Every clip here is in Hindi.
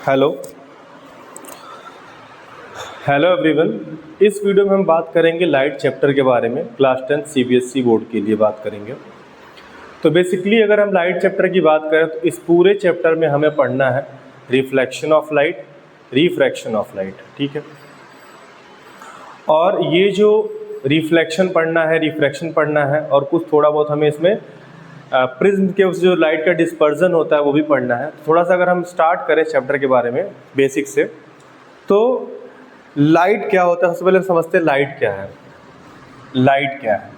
Hello hello everyone. इस वीडियो में हम बात करेंगे लाइट चैप्टर के बारे में। क्लास 10 सीबीएसई बोर्ड के लिए बात करेंगे। तो बेसिकली अगर हम लाइट चैप्टर की बात करें तो इस पूरे चैप्टर में हमें पढ़ना है reflection of light, refraction of light, ठीक है। और ये जो रिफ्लेक्शन पढ़ना है, रिफ्रैक्शन पढ़ना है और कुछ थोड़ा बहुत हमें इसमें प्रिज्म के उस जो लाइट का डिस्पर्जन होता है वो भी पढ़ना है। थोड़ा सा अगर हम स्टार्ट करें चैप्टर के बारे में बेसिक से, तो लाइट क्या होता है सबसे पहले समझते हैं। लाइट क्या है? लाइट क्या है?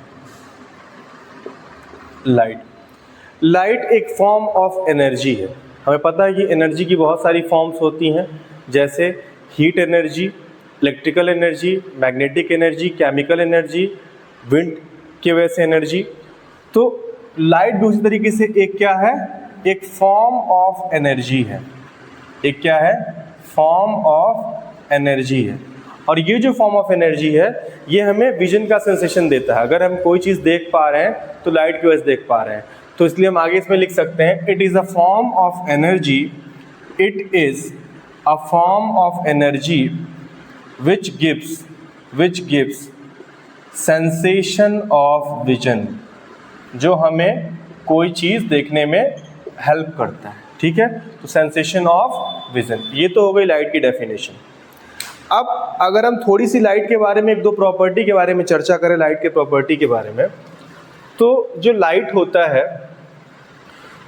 लाइट एक फॉर्म ऑफ एनर्जी है। हमें पता है कि एनर्जी की बहुत सारी फॉर्म्स होती हैं, जैसे heat energy, electrical energy, magnetic energy, chemical energy, wind की वजह से एनर्जी। तो लाइट भी उसी तरीके से एक क्या है? एक फॉर्म ऑफ एनर्जी है। एक क्या है? फॉर्म ऑफ एनर्जी है। और ये जो फॉर्म ऑफ एनर्जी है ये हमें विजन का सेंसेशन देता है। अगर हम कोई चीज़ देख पा रहे हैं तो लाइट की वजह से देख पा रहे हैं, तो इसलिए हम आगे इसमें लिख सकते हैं it is a form of energy, it is a form of energy which gives sensation of vision, जो हमें कोई चीज़ देखने में हेल्प करता है, ठीक है। तो सेंसेशन ऑफ विजन, ये तो हो गई लाइट की डेफिनेशन। अब अगर हम थोड़ी सी लाइट के बारे में एक दो प्रॉपर्टी के बारे में चर्चा करें, लाइट के प्रॉपर्टी के बारे में, तो जो लाइट होता है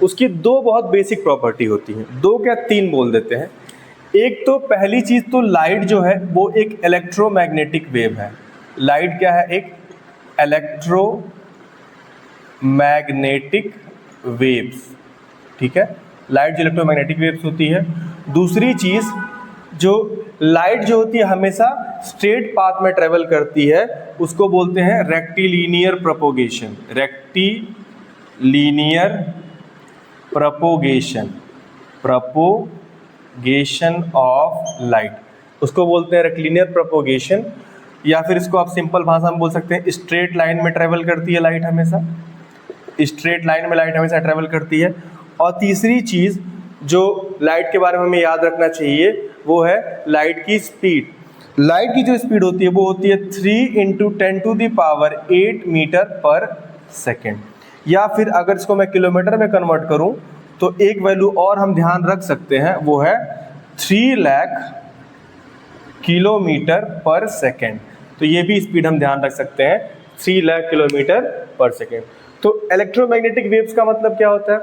उसकी दो बहुत बेसिक प्रॉपर्टी होती हैं। दो क्या तीन बोल देते हैं। एक तो पहली चीज़ तो लाइट जो है वो एक इलेक्ट्रोमैग्नेटिक वेव है। लाइट क्या है? एक इलेक्ट्रोमैग्नेटिक वेव्स, ठीक है। लाइट जो इलेक्ट्रोमैग्नेटिक वेव्स होती है। दूसरी चीज़, जो लाइट जो होती है हमेशा स्ट्रेट पाथ में ट्रेवल करती है, उसको बोलते हैं rectilinear propagation. Rectilinear propagation, propagation of light, उसको बोलते हैं रेक्टिलिनियर प्रोपोगेशन। या फिर इसको आप सिंपल भाषा में बोल सकते हैं स्ट्रेट लाइन में ट्रेवल करती है लाइट, हमेशा स्ट्रेट लाइन में लाइट हमेशा ट्रेवल करती है। और तीसरी चीज़ जो लाइट के बारे में हमें याद रखना चाहिए वो है लाइट की स्पीड। लाइट की जो स्पीड होती है वो होती है 3 × 10⁸ मीटर पर सेकेंड। या फिर अगर इसको मैं किलोमीटर में कन्वर्ट करूं तो एक वैल्यू और हम ध्यान रख सकते हैं, वो है 3 लाख किलोमीटर पर सेकेंड। तो ये भी स्पीड हम ध्यान रख सकते हैं, 3 लाख किलोमीटर पर सेकेंड। तो इलेक्ट्रोमैग्नेटिक वेव्स का मतलब क्या होता है?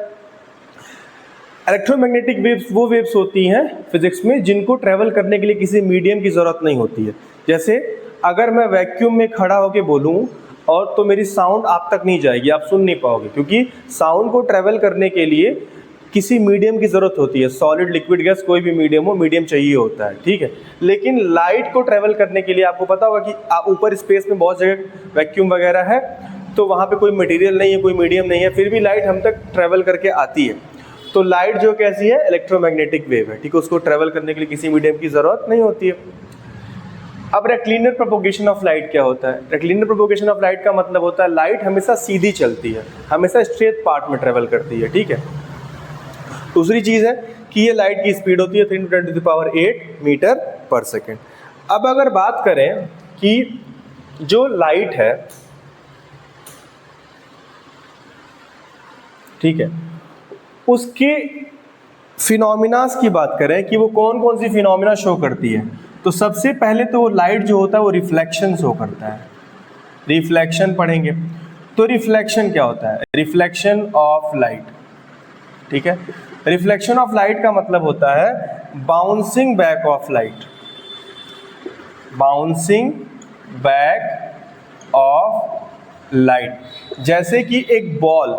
इलेक्ट्रोमैग्नेटिक वेव्स वो वेव्स होती हैं फिजिक्स में जिनको ट्रैवल करने के लिए किसी मीडियम की ज़रूरत नहीं होती है। जैसे अगर मैं वैक्यूम में खड़ा होकर बोलूँ और तो मेरी साउंड आप तक नहीं जाएगी, आप सुन नहीं पाओगे, क्योंकि साउंड को ट्रैवल करने के लिए किसी मीडियम की ज़रूरत होती है। सॉलिड, लिक्विड, गैस, कोई भी मीडियम हो, मीडियम चाहिए होता है, ठीक है। लेकिन लाइट को ट्रैवल करने के लिए आपको पता होगा कि ऊपर स्पेस में बहुत जगह वैक्यूम वगैरह है, तो वहाँ पे कोई मटेरियल नहीं है, कोई मीडियम नहीं है, फिर भी लाइट हम तक ट्रैवल करके आती है। तो लाइट जो कैसी है? इलेक्ट्रोमैग्नेटिक वेव है, ठीक है। उसको ट्रैवल करने के लिए किसी मीडियम की ज़रूरत नहीं होती है। अब रेक्टिलिनियर प्रोपोगेशन ऑफ लाइट क्या होता है? रेक्टिलिनियर प्रोपोगेशन ऑफ लाइट का मतलब होता है लाइट हमेशा सीधी चलती है, हमेशा स्ट्रेट पाथ में ट्रैवल करती है, ठीक है। दूसरी चीज़ है कि ये लाइट की स्पीड होती है 3 × 10⁸ मीटर पर सेकेंड। अब अगर बात करें कि जो लाइट है, ठीक है, उसके फिनोमिनास की बात करें कि वो कौन कौन सी फिनोमिना शो करती है, तो सबसे पहले तो वो लाइट जो होता है वो रिफ्लेक्शन शो करता है। रिफ्लेक्शन पढ़ेंगे। तो रिफ्लेक्शन क्या होता है? रिफ्लेक्शन ऑफ लाइट, ठीक है। रिफ्लेक्शन ऑफ लाइट का मतलब होता है bouncing back of light. Bouncing back of light, जैसे कि एक बॉल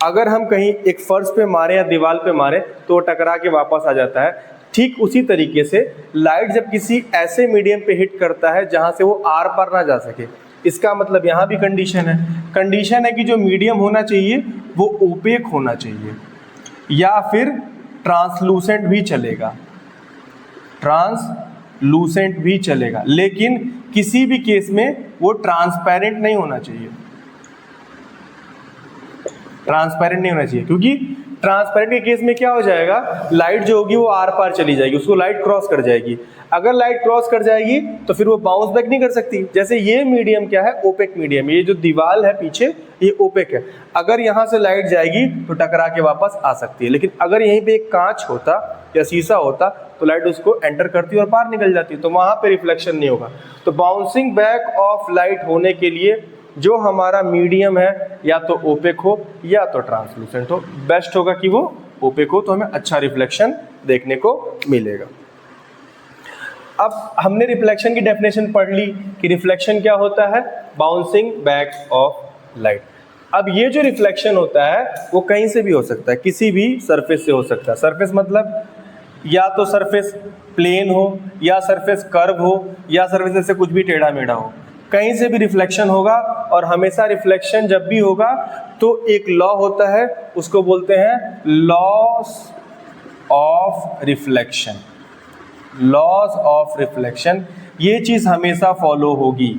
अगर हम कहीं एक फर्श पे मारे या दीवार पे मारे तो टकरा के वापस आ जाता है। ठीक उसी तरीके से लाइट जब किसी ऐसे मीडियम पे हिट करता है जहां से वो आर पार ना जा सके, इसका मतलब यहाँ भी कंडीशन है कि जो मीडियम होना चाहिए वो ओपेक होना चाहिए, या फिर ट्रांसलूसेंट भी चलेगा, ट्रांसलूसेंट भी चलेगा, लेकिन किसी भी केस में वो ट्रांसपेरेंट नहीं होना चाहिए। ट्रांसपेरेंट नहीं होना चाहिए, क्योंकि ट्रांसपेरेंट के केस में क्या हो जाएगा, लाइट जो होगी वो आर पार चली जाएगी, उसको लाइट क्रॉस कर जाएगी। अगर लाइट क्रॉस कर जाएगी तो फिर वो बाउंस बैक नहीं कर सकती। जैसे ये मीडियम क्या है, ओपेक मीडियम, ये जो दीवार है पीछे ये ओपेक है, अगर यहाँ से लाइट जाएगी तो टकरा के वापस आ सकती है। लेकिन अगर यहीं पे एक कांच होता या शीशा होता तो लाइट उसको एंटर करती और बाहर निकल जाती, तो वहाँ पे रिफ्लेक्शन नहीं होगा। तो बाउंसिंग बैक ऑफ लाइट होने के लिए जो हमारा मीडियम है या तो ओपेक हो या तो ट्रांसलूसेंट हो, बेस्ट होगा कि वो ओपेक हो, तो हमें अच्छा रिफ्लेक्शन देखने को मिलेगा। अब हमने रिफ्लेक्शन की डेफिनेशन पढ़ ली कि रिफ्लेक्शन क्या होता है, बाउंसिंग बैक ऑफ लाइट। अब ये जो रिफ्लेक्शन होता है वो कहीं से भी हो सकता है, किसी भी सरफेस से हो सकता है। सरफेस मतलब या तो सरफेस प्लेन हो या सरफेस कर्व हो या सरफेस ऐसे कुछ भी टेढ़ा मेढ़ा हो, कहीं से भी रिफ्लेक्शन होगा। और हमेशा रिफ्लेक्शन जब भी होगा तो एक लॉ होता है, उसको बोलते हैं laws of reflection. Laws of reflection, ये चीज हमेशा फॉलो होगी,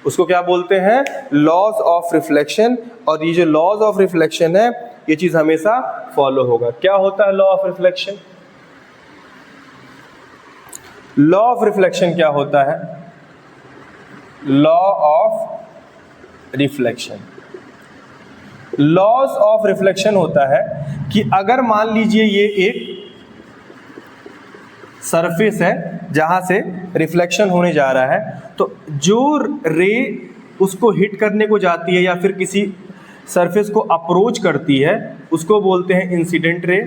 उसको क्या बोलते हैं, लॉज ऑफ रिफ्लेक्शन। और ये जो लॉज ऑफ रिफ्लेक्शन है ये चीज हमेशा फॉलो होगा। क्या होता है law of reflection? Law of reflection क्या होता है? Law of reflection, laws of reflection होता है कि अगर मान लीजिए ये एक सरफेस है जहां से रिफ्लेक्शन होने जा रहा है, तो जो रे उसको हिट करने को जाती है या फिर किसी सरफेस को अप्रोच करती है उसको बोलते हैं इंसिडेंट रे,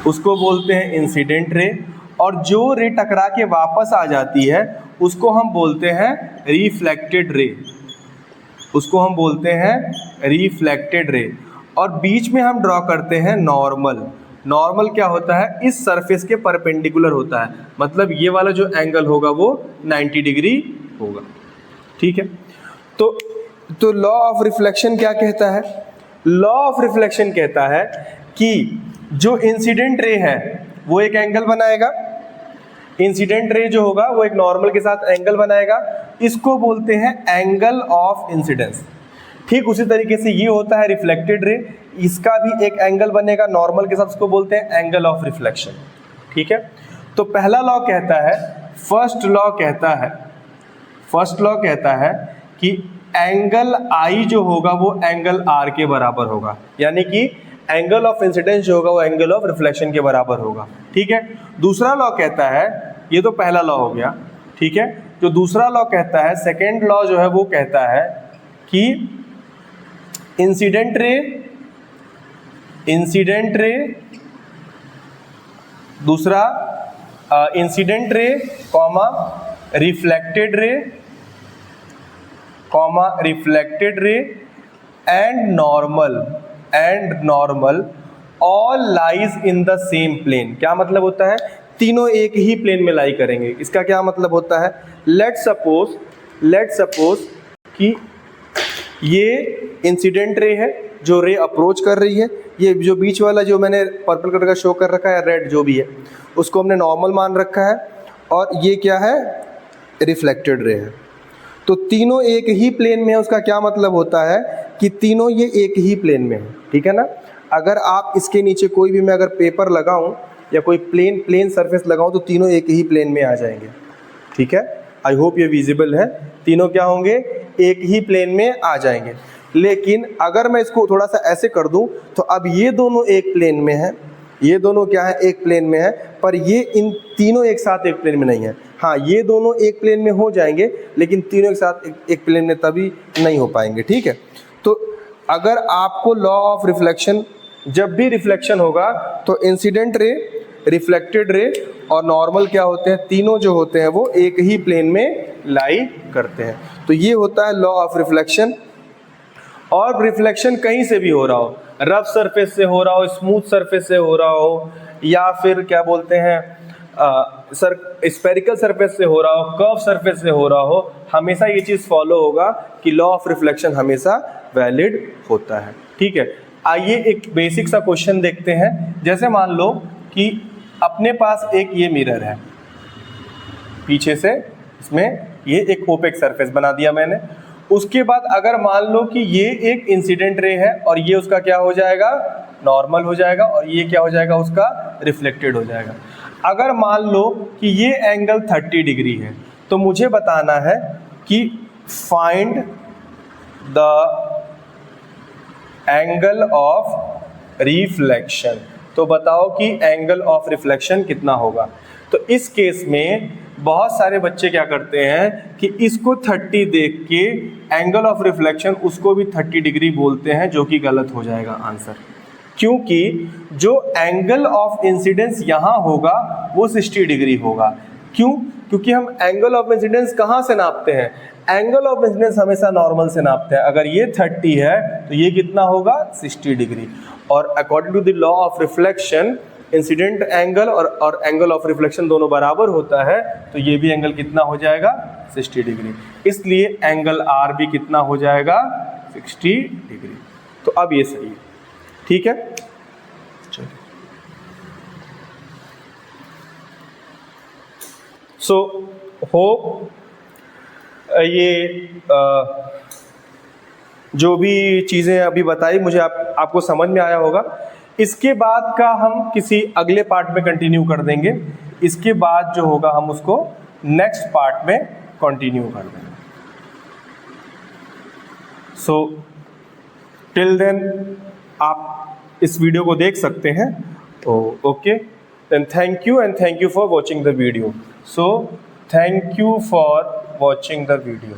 उसको बोलते हैं इंसिडेंट रे। और जो रे टकरा के वापस आ जाती है उसको हम बोलते हैं रिफ्लेक्टेड रे, उसको हम बोलते हैं रिफ्लेक्टेड रे। और बीच में हम ड्रॉ करते हैं नॉर्मल। नॉर्मल क्या होता है, इस सरफेस के परपेंडिकुलर होता है, मतलब ये वाला जो एंगल होगा वो 90 डिग्री होगा। ठीक है, तो लॉ ऑफ रिफ्लेक्शन क्या कहता है? लॉ ऑफ रिफ्लेक्शन कहता है कि जो इंसिडेंट रे है वो एक एंगल बनाएगा, इंसिडेंट रे जो होगा वो एक नॉर्मल के साथ एंगल बनाएगा, इसको बोलते हैं एंगल ऑफ इंसिडेंस। ठीक उसी तरीके से ये होता है रिफ्लेक्टेड रे, इसका भी एक एंगल बनेगा नॉर्मल के साथ, उसको बोलते हैं एंगल ऑफ रिफ्लेक्शन। ठीक है, तो पहला लॉ कहता है, फर्स्ट लॉ कहता है कि एंगल आई जो होगा वो एंगल आर के बराबर होगा, यानी कि एंगल ऑफ इंसिडेंस जो होगा वो एंगल ऑफ रिफ्लेक्शन के बराबर होगा। ठीक है, दूसरा लॉ कहता है, ये तो पहला लॉ हो गया। ठीक है, जो दूसरा लॉ कहता है, सेकेंड लॉ जो है वो कहता है कि इंसिडेंट रे, दूसरा incident ray comma reflected ray and normal all lies in the same plane. क्या मतलब होता है, तीनों एक ही प्लेन में लाई करेंगे। इसका क्या मतलब होता है, लेट सपोज कि ये इंसिडेंट रे है जो रे अप्रोच कर रही है, ये जो बीच वाला जो मैंने पर्पल कलर का शो कर रखा है, रेड जो भी है, उसको हमने नॉर्मल मान रखा है, और ये क्या है, रिफ्लेक्टेड रे है। तो तीनों एक ही प्लेन में है, उसका क्या मतलब होता है कि तीनों ये एक ही प्लेन में है। ठीक है ना, अगर आप इसके नीचे कोई भी मैं अगर पेपर लगाऊं या कोई प्लेन सरफेस लगाऊं तो तीनों एक ही प्लेन में आ जाएंगे। ठीक है, आई होप ये विजिबल है, तीनों क्या होंगे, एक ही प्लेन में आ जाएंगे। लेकिन अगर मैं इसको थोड़ा सा ऐसे कर दूं तो अब ये दोनों एक प्लेन में है, ये दोनों क्या है, एक प्लेन में है, पर ये इन तीनों एक साथ एक प्लेन में नहीं है। हाँ, ये दोनों एक प्लेन में हो जाएंगे लेकिन तीनों एक साथ एक प्लेन में तभी नहीं हो पाएंगे। ठीक है, तो अगर आपको लॉ ऑफ रिफ्लेक्शन, जब भी रिफ्लेक्शन होगा तो इंसिडेंट रे, रिफ्लेक्टेड रे और नॉर्मल क्या होते हैं, तीनों जो होते हैं वो एक ही प्लेन में लाई करते हैं। तो ये होता है लॉ ऑफ रिफ्लेक्शन। और रिफ्लेक्शन कहीं से भी हो रहा हो, रफ सरफेस से हो रहा हो, स्मूथ सरफेस से हो रहा हो, या फिर क्या बोलते हैं स्फेरिकल सरफेस से हो रहा हो, कर्व सरफेस से हो रहा हो, हमेशा ये चीज़ फॉलो होगा कि लॉ ऑफ रिफ्लेक्शन हमेशा वैलिड होता है। ठीक है, आइए एक बेसिक सा क्वेश्चन देखते हैं। जैसे मान लो कि अपने पास एक ये मिरर है, पीछे से इसमें ये एक ओपेक सरफेस बना दिया मैंने, उसके बाद अगर मान लो कि ये एक इंसिडेंट रे है और ये उसका क्या हो जाएगा, नॉर्मल हो जाएगा, और ये क्या हो जाएगा, उसका रिफ्लेक्टेड हो जाएगा। अगर मान लो कि ये एंगल 30 डिग्री है, तो मुझे बताना है कि find the angle of reflection. तो बताओ कि एंगल ऑफ रिफ्लेक्शन कितना होगा। तो इस केस में बहुत सारे बच्चे क्या करते हैं कि इसको 30 देख के एंगल ऑफ रिफ्लेक्शन उसको भी 30 डिग्री बोलते हैं, जो कि गलत हो जाएगा आंसर, क्योंकि जो एंगल ऑफ इंसिडेंस यहाँ होगा वो 60 डिग्री होगा। क्यों? क्योंकि हम एंगल ऑफ इंसिडेंस कहाँ से नापते हैं, एंगल ऑफ इंसिडेंस हमेशा नॉर्मल से नापते हैं। अगर ये 30 है तो ये कितना होगा, 60 डिग्री। और according to the law of reflection incident angle और एंगल ऑफ रिफ्लेक्शन दोनों बराबर होता है, तो ये भी एंगल कितना हो जाएगा, 60 डिग्री। इसलिए एंगल आर भी कितना हो जाएगा, 60 डिग्री। तो अब ये सही है, ठीक है। चलिए, सो होप ये जो भी चीज़ें अभी बताई मुझे आपको समझ में आया होगा। इसके बाद का हम किसी अगले पार्ट में कंटिन्यू कर देंगे। इसके बाद जो होगा हम उसको नेक्स्ट पार्ट में कंटिन्यू कर देंगे। सो टिल देन आप इस वीडियो को देख सकते हैं। Okay, then thank you and thank you for watching the video. So thank you for watching the video.